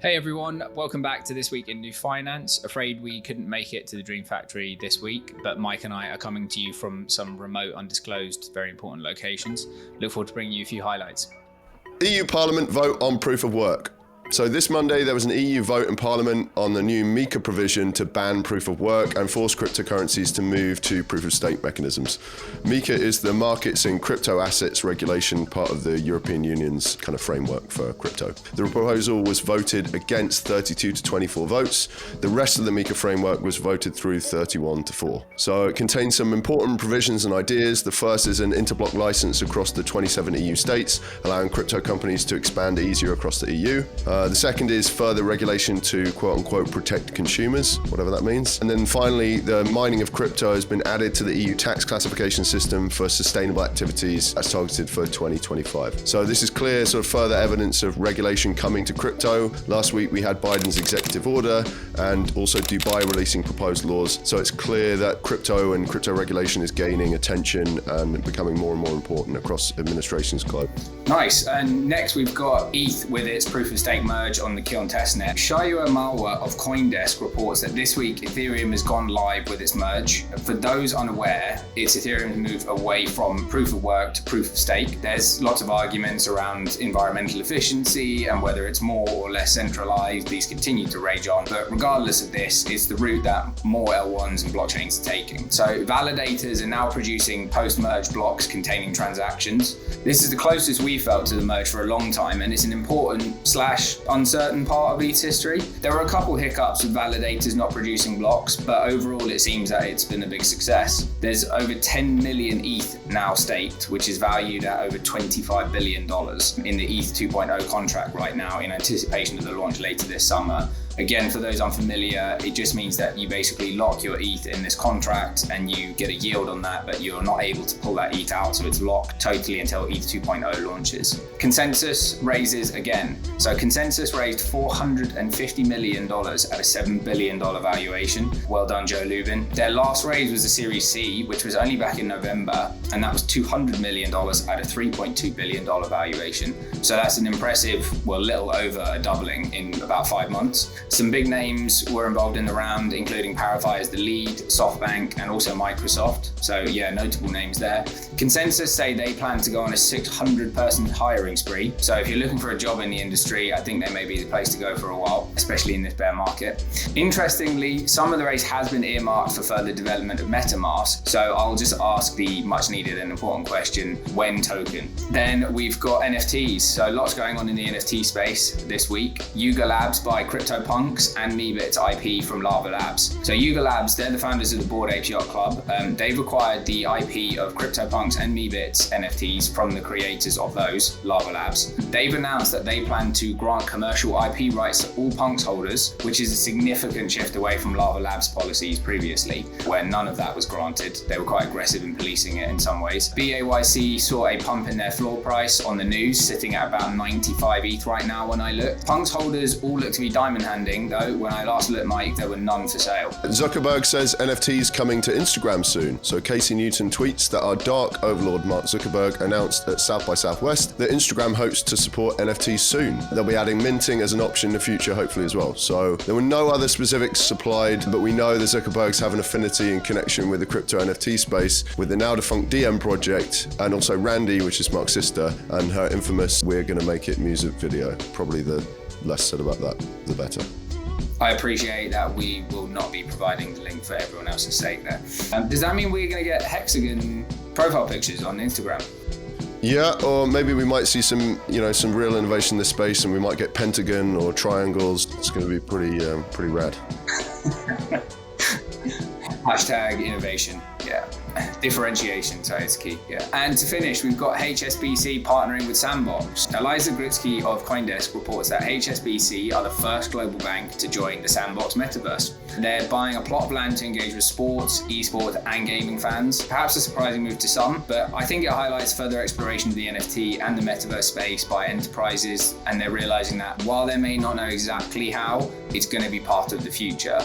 Hey everyone, welcome back to This Week in New Finance. Afraid we couldn't make it to the Dream Factory this week, but Mike and I are coming to you from some remote, undisclosed, very important locations. Look forward to bringing you a few highlights. EU Parliament vote on proof of work. So this Monday there was an EU vote in Parliament on the new MiCA provision to ban proof of work and force cryptocurrencies to move to proof of stake mechanisms. MiCA is the markets in crypto assets regulation part of the European Union's kind of framework for crypto. The proposal was voted against 32 to 24 votes. The rest of the MiCA framework was voted through 31 to 4. So it contains some important provisions and ideas. The first is an interblock license across the 27 EU states, allowing crypto companies to expand easier across the EU. The second is further regulation to quote-unquote protect consumers, whatever that means. And then finally, the mining of crypto has been added to the EU tax classification system for sustainable activities as targeted for 2025. So this is clear sort of further evidence of regulation coming to crypto. Last week we had Biden's executive order and also Dubai releasing proposed laws. So it's clear that crypto and crypto regulation is gaining attention and becoming more and more important across administrations globally. Nice. And next we've got ETH with its proof of stake merge on the Kion testnet. Shayo Malwa of CoinDesk reports that this week Ethereum has gone live with its merge. For those unaware, it's Ethereum's move away from proof of work to proof of stake. There's lots of arguments around environmental efficiency and whether it's more or less centralized. These continue to rage on, but regardless of this, it's the route that more L1s and blockchains are taking. So validators are now producing post-merge blocks containing transactions. This is the closest we felt to the merge for a long time, and it's an important / uncertain part of ETH's history. There were a couple hiccups with validators not producing blocks, but overall it seems that it's been a big success. There's over 10 million ETH now staked, which is valued at over $25 billion in the ETH 2.0 contract right now in anticipation of the launch later this summer. Again, for those unfamiliar, it just means that you basically lock your ETH in this contract and you get a yield on that, but you're not able to pull that ETH out, so it's locked totally until ETH 2.0 launches. Consensus raises again. So Consensus raised $450 million at a $7 billion valuation. Well done, Joe Lubin. Their last raise was a Series C, which was only back in November, and that was $200 million at a $3.2 billion valuation. So that's an impressive, well, little over a doubling in about 5 months. Some big names were involved in the round, including Parify as the lead, SoftBank, and also Microsoft. So yeah, notable names there. Consensus say they plan to go on a 600-person hiring spree. So if you're looking for a job in the industry, I think they may be the place to go for a while, especially in this bear market. Interestingly, some of the race has been earmarked for further development of MetaMask. So I'll just ask the much needed and important question, when token? Then we've got NFTs. So lots going on in the NFT space this week. Yuga Labs by CryptoPunks and Meebit's IP from Lava Labs. So Yuga Labs, they're the founders of the Bored Apes Yacht Club. They've acquired the IP of CryptoPunks and Meebit's NFTs from the creators of those, Lava Labs. They've announced that they plan to grant commercial IP rights to all Punks holders, which is a significant shift away from Lava Labs policies previously, where none of that was granted. They were quite aggressive in policing it in some ways. BAYC saw a pump in their floor price on the news, sitting at about 95 ETH right now when I looked. Punks holders all look to be diamond handing, though when I last looked, Mike, there were none for sale. Zuckerberg says NFTs coming to Instagram soon. So Casey Newton tweets that our dark overlord Mark Zuckerberg announced at South by Southwest that Instagram hopes to support NFTs soon. They'll be adding minting as an option in the future, hopefully as well. So there were no other specifics supplied, but we know the Zuckerbergs have an affinity and connection with the crypto NFT space with the now defunct DM project, and also Randy, which is Mark's sister, and her infamous "We're Gonna Make It" music video. Probably the less said about that, the better. I appreciate that we will not be providing the link for everyone else's sake there. Does that mean we're going to get hexagon profile pictures on Instagram? Yeah, or maybe we might see some real innovation in this space, and we might get pentagon or triangles. It's going to be pretty rad. Hashtag innovation. Yeah. Differentiation, so it's key. Yeah. And to finish, we've got HSBC partnering with Sandbox. Eliza Gritsky of CoinDesk reports that HSBC are the first global bank to join the Sandbox metaverse. They're buying a plot of land to engage with sports, esports, and gaming fans. Perhaps a surprising move to some, but I think it highlights further exploration of the NFT and the metaverse space by enterprises, and they're realizing that while they may not know exactly how, it's going to be part of the future.